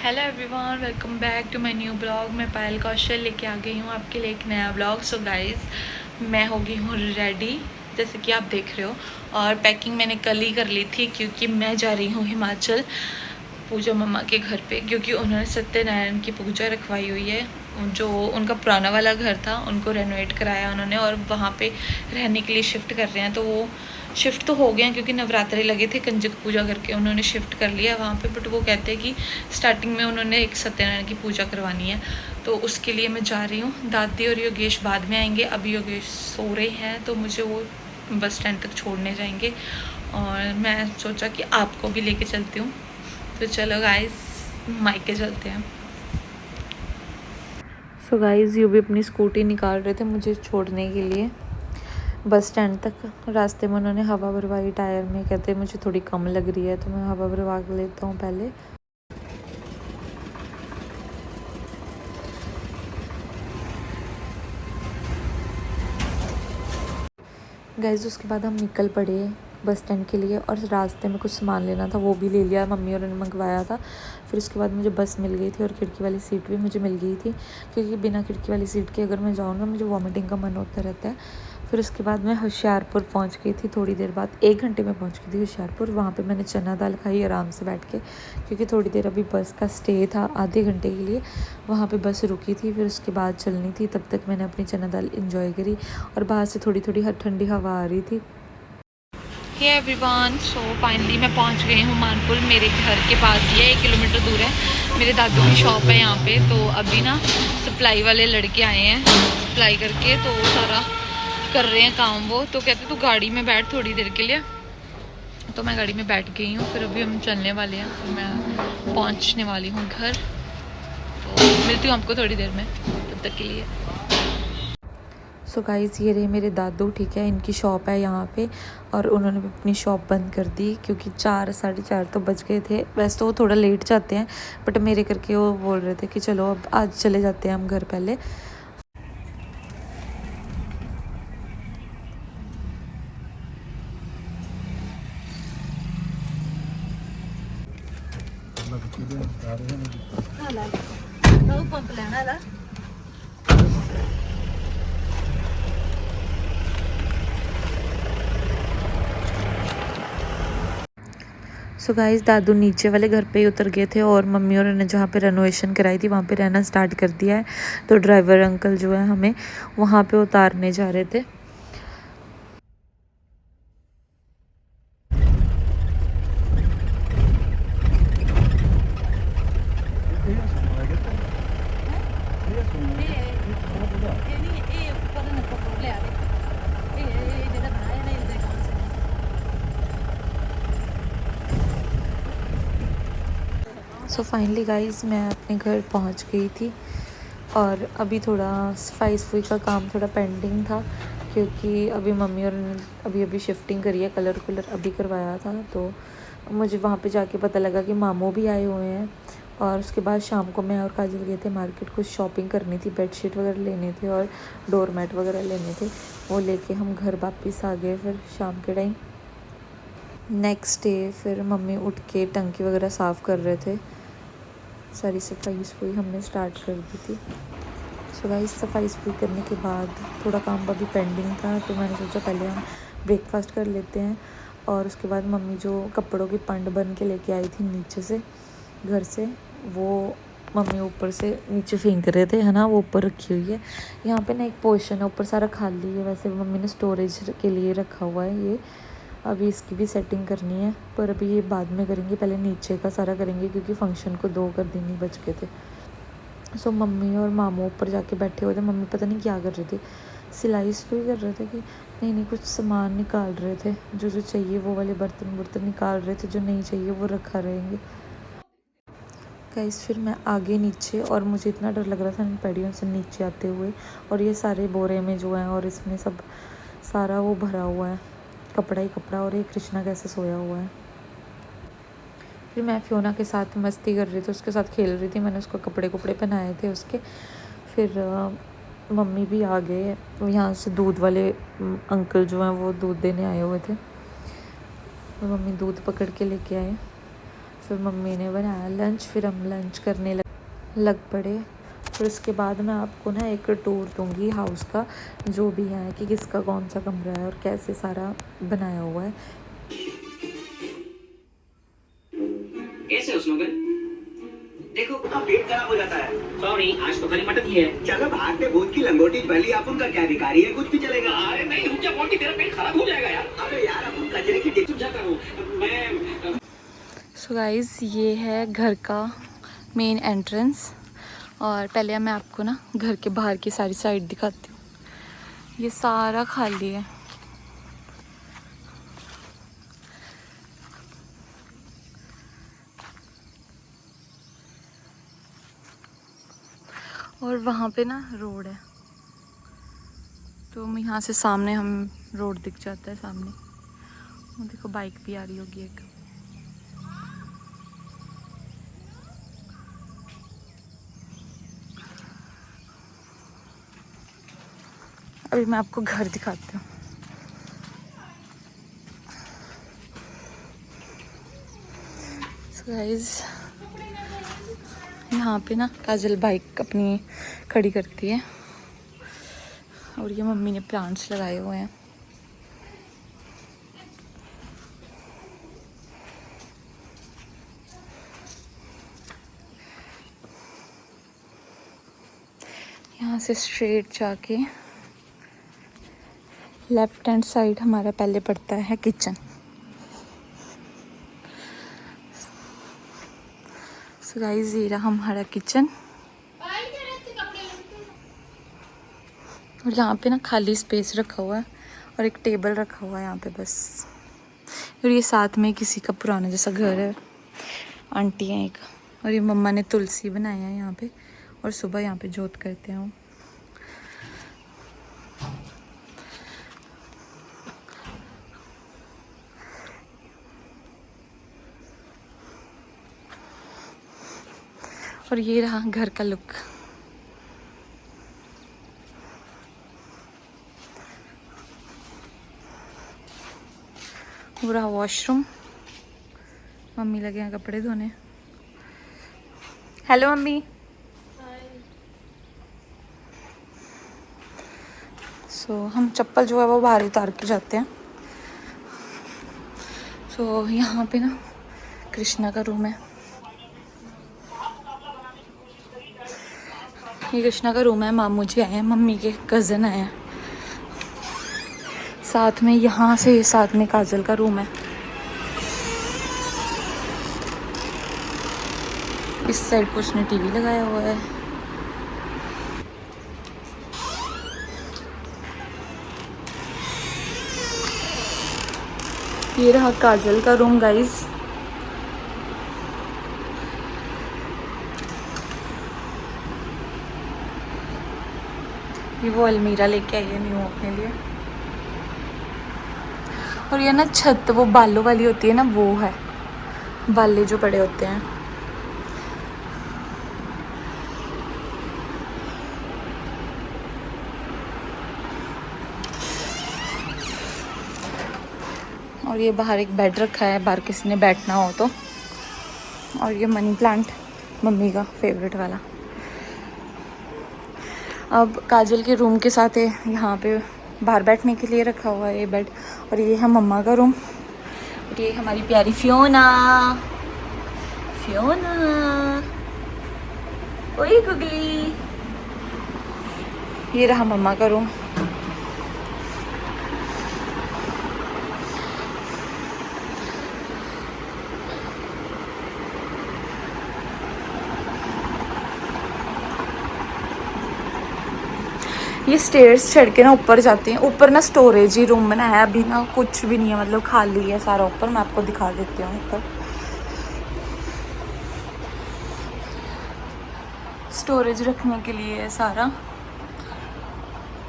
Hello everyone, welcome back to my new blog. मैं पायल कौशल लेके आ गई हूँ आपके लिए एक नया ब्लॉग। सो गाइस, मैं हो गई हूँ रेडी जैसे कि आप देख रहे हो। और पैकिंग मैंने कल ही कर ली थी क्योंकि मैं जा रही हूँ हिमाचल पूजा मम्मा के घर पे, क्योंकि उन्होंने सत्यनारायण की पूजा रखवाई हुई है। जो उनका पुराना वाला घर था उनको रेनोवेट कराया उन्होंने और वहाँ पे रहने के लिए शिफ्ट कर रहे हैं। तो वो शिफ्ट तो हो गए हैं क्योंकि नवरात्रे लगे थे, कंजक पूजा करके उन्होंने शिफ्ट कर लिया वहाँ पे। बट वो कहते हैं कि स्टार्टिंग में उन्होंने एक सत्यनारायण की पूजा करवानी है, तो उसके लिए मैं जा रही हूँ। दादी और योगेश बाद में आएंगे, अभी योगेश सो रहे हैं तो मुझे वो बस स्टैंड तक छोड़ने जाएंगे। और मैं सोचा कि आपको भी लेके चलती हूँ, तो चलो गाइस मायके चलते हैं। सो गाइस, ये भी अपनी स्कूटी निकाल रहे थे मुझे छोड़ने के लिए बस स्टैंड तक। रास्ते में उन्होंने हवा भरवाई टायर में, कहते मुझे थोड़ी कम लग रही है तो मैं हवा भरवा लेता हूँ पहले। गाइस, उसके बाद हम निकल पड़े बस स्टैंड के लिए और रास्ते में कुछ सामान लेना था वो भी ले लिया, मम्मी और ने मंगवाया था। फिर उसके बाद मुझे बस मिल गई थी और खिड़की वाली सीट भी मुझे मिल गई थी, क्योंकि बिना खिड़की वाली सीट के अगर मैं जाऊँ ना मुझे वॉमिटिंग का मन होता रहता है। फिर उसके बाद मैं होशियारपुर पहुंच गई थी, थोड़ी देर बाद 1 घंटे में पहुंच गई थी होशियारपुर। वहाँ पे मैंने चना दाल खाई आराम से बैठ के, क्योंकि थोड़ी देर अभी बस का स्टे था आधे घंटे के लिए, वहाँ पे बस रुकी थी। फिर उसके बाद चलनी थी, तब तक मैंने अपनी चना दाल इंजॉय करी और बाहर से थोड़ी थोड़ी ठंडी हवा आ रही थी। हे एवरीवन, सो फाइनली मैं पहुंच गई हूँ मानपुर, मेरे घर के पास ही है, 1 किलोमीटर दूर है। मेरे दादू की शॉप है यहाँ पे। तो अभी ना सप्लाई वाले लड़के आए हैं सप्लाई करके, तो सारा कर रहे हैं काम वो। तो कहते तू गाड़ी में बैठ थोड़ी देर के लिए, तो मैं गाड़ी में बैठ गई हूँ। फिर अभी हम चलने वाले हैं, फिर मैं पहुँचने वाली हूँ घर। तो मिलती हूँ आपको थोड़ी देर में, तब तक के लिए। सो गाइस, ये रहे मेरे दादू, ठीक है, इनकी शॉप है यहाँ पे और उन्होंने भी अपनी शॉप बंद कर दी क्योंकि 4 साढ़े 4 तो बज गए थे। वैसे तो वो थोड़ा लेट जाते हैं, बट मेरे करके वो बोल रहे थे कि चलो अब आज चले जाते हैं हम घर पहले। सो गाइस, दादू नीचे वाले घर पे ही उतर गए थे और मम्मी और ने जहाँ पे रेनोवेशन कराई थी वहाँ पे रहना स्टार्ट कर दिया है। तो ड्राइवर अंकल जो है हमें वहाँ पे उतारने जा रहे थे। सो फाइनली गाइस, मैं अपने घर पहुंच गई थी और अभी थोड़ा सफाई सफाई का काम थोड़ा पेंडिंग था, क्योंकि अभी मम्मी और ने अभी अभी शिफ्टिंग करी है, कलर कुलर अभी करवाया था। तो मुझे वहाँ पे जाके पता लगा कि मामू भी आए हुए हैं। और उसके बाद शाम को मैं और काजल गए थे मार्केट, कुछ शॉपिंग करनी थी, बेडशीट वगैरह लेने थे और डोर मैट वगैरह लेने थे। वो लेके हम घर वापस आ गए फिर शाम के टाइम। नेक्स्ट डे फिर मम्मी उठ के टंकी वगैरह साफ़ कर रहे थे, सारी सफाई सफाई हमने स्टार्ट कर दी थी। सो गाइस, सफाई सफाई करने के बाद थोड़ा काम अभी पेंडिंग था, तो मैंने सोचा पहले हम ब्रेकफास्ट कर लेते हैं। और उसके बाद मम्मी जो कपड़ों की पंड बन के लेके आई थी नीचे से घर से, वो मम्मी ऊपर से नीचे फेंक रहे थे, है ना, वो ऊपर रखी हुई है। यहाँ पे ना एक पोर्शन है ऊपर सारा खाली है, वैसे मम्मी ने स्टोरेज के लिए रखा हुआ है ये। अभी इसकी भी सेटिंग करनी है, पर अभी ये बाद में करेंगे, पहले नीचे का सारा करेंगे क्योंकि फंक्शन को 2 कर दिन ही बच गए थे। सो मम्मी और मामू ऊपर जाके बैठे हुए थे। मम्मी पता नहीं क्या कर रहे थे, सिलाई सुई कर रहे थे कि नहीं कुछ सामान निकाल रहे थे, जो जो चाहिए वो वाले बर्तन वर्तन निकाल रहे थे, जो नहीं चाहिए वो रखा रहेंगे। गाइस, फिर मैं आगे नीचे, और मुझे इतना डर लग रहा था इन पैड़ियों से नीचे आते हुए, और ये सारे बोरे में जो है और इसमें सब सारा वो भरा हुआ है, कपड़ा ही कपड़ा, और ये कृष्णा कैसे सोया हुआ है। फिर मैं फियोना के साथ मस्ती कर रही थी, उसके साथ खेल रही थी, मैंने उसको कपड़े कपड़े पहनाए थे उसके। फिर मम्मी भी आ गए, यहाँ से दूध वाले अंकल जो हैं वो दूध देने आए हुए थे, तो मम्मी दूध पकड़ के लेके आए। फिर मम्मी ने बनाया लंच, फिर हम लंच करने लग पड़े। फिर उसके बाद मैं आपको ना एक टूर दूंगी हाउस का, जो भी है कि किसका कौन सा कमरा है और कैसे सारा बनाया हुआ है। कैसे हो स्लोगन? देखो पेट खराब हो जाता है। सॉरी, आज तो खाली मटन ही है। चलो भागते भूत की लंगोटी पहली, आप उनका क्या अधिकारी है, कुछ भी चलेगा। अरे नहीं रुक जा मोटी, तेरा पेट खराब हो जाएगा यार। अबे यार अब कचरे की डिब्बी जाता हूँ मैं। सो गाइस, ये है घर का मेन एंट्रेंस। और पहले मैं आपको ना घर के बाहर की सारी साइड दिखाती हूँ। ये सारा खाली है। और वहाँ पे ना रोड है, तो हम यहाँ से सामने हम रोड दिख जाता है सामने। वो देखो बाइक भी आ रही होगी एक। अभी मैं आपको घर दिखाती हूँ। सो गाइस, यहाँ पे ना काजल बाइक अपनी खड़ी करती है और ये मम्मी ने प्लांट्स लगाए हुए हैं। यहाँ से स्ट्रेट जाके लेफ्ट हैंड साइड हमारा पहले पड़ता है किचन। सो गाइस, ये रहा हमारा किचन। और यहाँ पे ना खाली स्पेस रखा हुआ है और एक टेबल रखा हुआ है यहाँ पे बस। और ये साथ में किसी का पुराना जैसा घर है, आंटी है एक। और ये मम्मा ने तुलसी बनाया है यहाँ पे, और सुबह यहाँ पे जोत करते हैं वो। और ये रहा घर का लुक। वो रहा वॉशरूम, मम्मी लगे हैं कपड़े धोने। Hello mummy. सो हम चप्पल जो है वो बाहर उतार के जाते हैं। सो यहाँ पे ना कृष्णा का रूम है। ये कृष्णा का रूम है। मामू जी आए हैं, मम्मी के कज़न आए हैं साथ में। यहाँ से साथ में काजल का रूम है। इस साइड पर उसने टीवी लगाया हुआ है। ये रहा काजल का रूम गाइस। ये वो अलमीरा लेके आई है न्यू अपने लिए। और ये ना छत वो बालों वाली होती है ना, वो है बाले जो पड़े होते हैं। और ये बाहर एक बेड रखा है, बाहर किसी ने बैठना हो तो। और ये मनी प्लांट मम्मी का फेवरेट वाला। अब काजल के रूम के साथ है यहाँ पे बाहर बैठने के लिए रखा हुआ है ये बेड। और ये है मम्मा का रूम। और ये हमारी प्यारी फियोना। फियोना ओए गुगली। ये रहा मम्मा का रूम। ये स्टेयर्स चढ़ के ना ऊपर जाते हैं। ऊपर ना स्टोरेज ही रूम बनाया है, अभी ना कुछ भी नहीं है, मतलब खाली है सारा ऊपर। मैं आपको दिखा देती हूँ ऊपर। स्टोरेज रखने के लिए है सारा।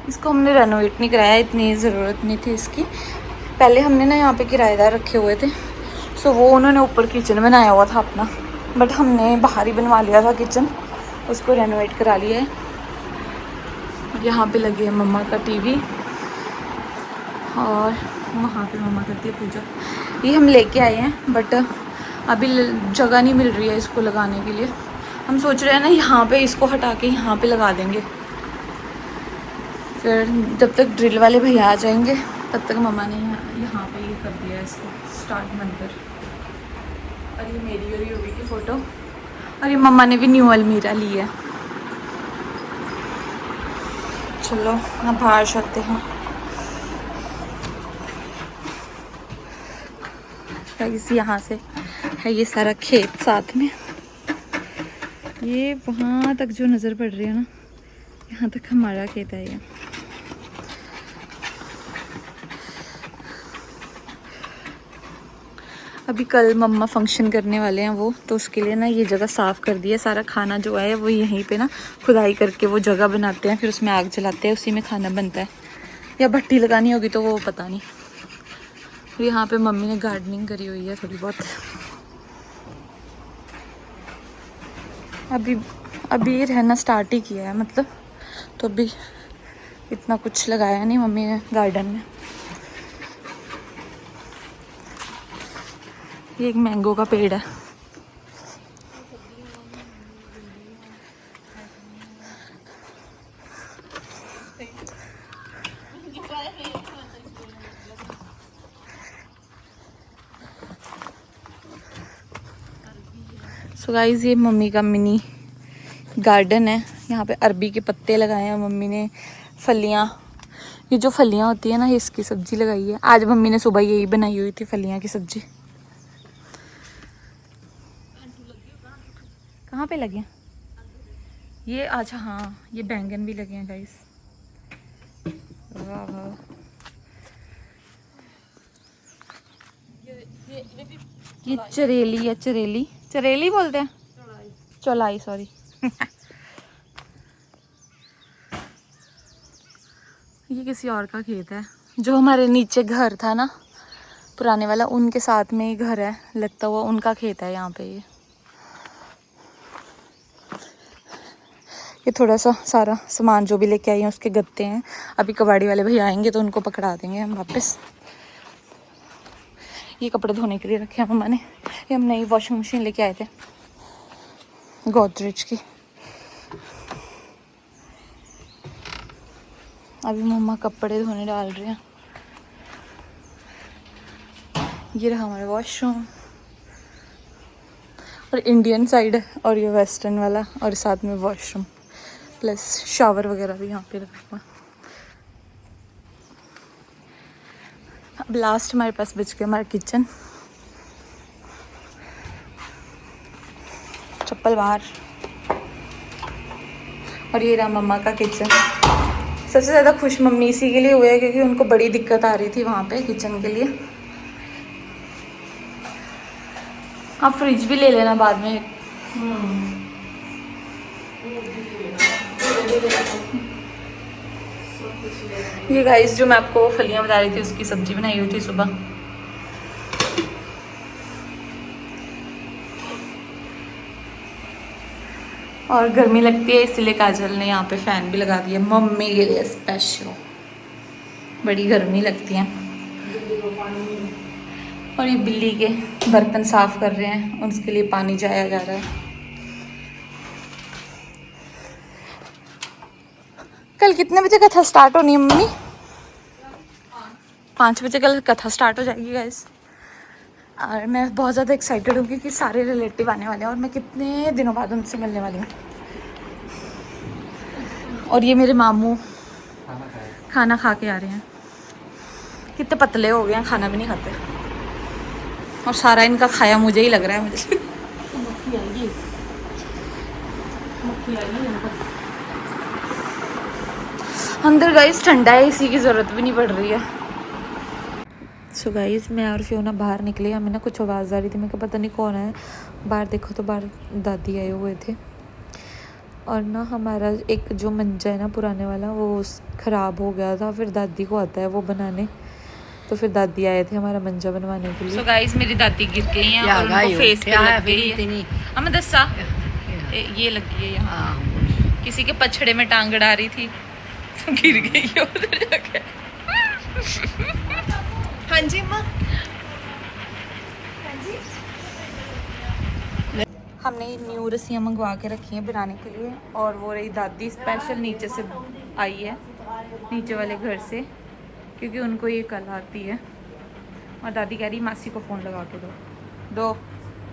इसको हमने रेनोवेट नहीं कराया, इतनी ज़रूरत नहीं थी इसकी। पहले हमने ना यहाँ पे किराएदार रखे हुए थे, सो वो उन्होंने ऊपर किचन बनाया हुआ था अपना, बट हमने बाहर ही बनवा लिया था किचन, उसको रेनोवेट करा लिया है। यहाँ पे लगी है मम्मा का टीवी और वहाँ पे मम्मा करती है पूजा। ये हम लेके आए हैं, बट अभी जगह नहीं मिल रही है इसको लगाने के लिए। हम सोच रहे हैं ना यहाँ पे इसको हटा के यहाँ पे लगा देंगे, फिर जब तक ड्रिल वाले भैया आ जाएंगे तब तक मम्मा ने यहाँ पे ये कर दिया है इसको स्टार्ट बनकर। और ये मेरी और यूवी की फ़ोटो, और ये मम्मा ने भी न्यू अलमीरा ली है। चलो ना बाहर चलते हैं। इस यहाँ से है ये सारा खेत साथ में, ये वहाँ तक जो नज़र पड़ रही है ना, यहाँ तक हमारा खेत है ये। अभी कल मम्मा फंक्शन करने वाले हैं वो, तो उसके लिए ना ये जगह साफ़ कर दी है। सारा खाना जो है वो यहीं पे ना खुदाई करके वो जगह बनाते हैं, फिर उसमें आग जलाते हैं, उसी में खाना बनता है। या भट्टी लगानी होगी तो वो पता नहीं। फिर यहाँ पे मम्मी ने गार्डनिंग करी हुई है थोड़ी बहुत। अभी रहना स्टार्ट ही किया है मतलब, तो अभी इतना कुछ लगाया नहीं मम्मी ने गार्डन में। ये एक मैंगो का पेड़ है। सो गाइस ये मम्मी का मिनी गार्डन है। यहाँ पे अरबी के पत्ते लगाए हैं मम्मी ने, फलियाँ, ये जो फलियाँ होती है ना, इसकी सब्जी लगाई है। आज मम्मी ने सुबह यही बनाई हुई थी, फलियाँ की सब्जी। कहाँ पे लगे ये? अच्छा हाँ, ये बैंगन भी लगे हैं गाइस। वाह वाह। ये चरेली है, चरेली, चरेली बोलते हैं, चौलाई, सॉरी। ये किसी और का खेत है। जो हमारे नीचे घर था ना पुराने वाला, उनके साथ में ही घर है लगता हुआ, उनका खेत है यहाँ पे। ये थोड़ा सा सारा सामान जो भी लेके आई हैं उसके गत्ते हैं। अभी कबाड़ी वाले भैया आएंगे तो उनको पकड़ा देंगे हम वापस। ये कपड़े धोने के लिए रखे हैं मम्मा ने। ये हम नई वॉशिंग मशीन लेके आए थे गोदरेज की। अभी मम्मा कपड़े धोने डाल रहे हैं। ये रहा हमारा वॉशरूम, और इंडियन साइड है और ये वेस्टर्न वाला, और साथ में वॉशरूम प्लस शावर वगैरह भी यहाँ पे रखा हुआ। अब लास्ट हमारे पास बच गया हमारा किचन। चप्पल बाहर। और ये रहा मम्मा का किचन। सबसे ज़्यादा खुश मम्मी इसी के लिए हुए है क्योंकि उनको बड़ी दिक्कत आ रही थी वहाँ पे किचन के लिए। आप फ्रिज भी ले लेना बाद में। ये गाइस जो मैं आपको फलियां बता रही थी उसकी सब्जी बनाई हुई थी सुबह। और गर्मी लगती है इसलिए काजल ने यहाँ पे फैन भी लगा दिया मम्मी के लिए स्पेशल। बड़ी गर्मी लगती है। और ये बिल्ली के बर्तन साफ कर रहे हैं, उसके लिए पानी जाया जा रहा है। कल कितने बजे कथा स्टार्ट होनी है मम्मी? 5 बजे कल कथा स्टार्ट हो जाएगी गाइस। और मैं बहुत ज़्यादा एक्साइटेड हूँ क्योंकि सारे रिलेटिव आने वाले हैं और मैं कितने दिनों बाद उनसे मिलने वाली हूँ। और ये मेरे मामू खाना खा के आ रहे हैं। कितने पतले हो गए हैं, खाना भी नहीं खाते। और सारा इनका खाया मुझे ही लग रहा है। मुझे अंदर गाइस ठंडा है, इसी की ज़रूरत भी नहीं पड़ रही है। सो गाइस मैं और फियोना बाहर निकले। हमें ना कुछ आवाज़ आ रही थी, मैं कहा पता नहीं कौन है। बाहर देखो तो बाहर दादी आए हुए थे। और ना हमारा एक जो मंजा है ना पुराने वाला, वो ख़राब हो गया था। फिर दादी को आता है वो बनाने, तो फिर दादी आए थे हमारा मंजा बनवाने के लिए। सो गाइस मेरी दादी गिर गई हैं और उनको फेस पे लग गई है। हमें दसा ये लगी है यहाँ, किसी के पछड़े में टांग अड़ा रही थी तो गिर गई है उधर जाके। हाँ जी माँ, हमने न्यू रस्सियाँ मंगवा के रखी हैं बनाने के लिए, और वो रही दादी स्पेशल नीचे से आई है, नीचे वाले घर से, क्योंकि उनको ये कल आती है। और दादी कह रही मासी को फ़ोन लगा के दो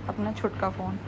अपना छुटका फ़ोन।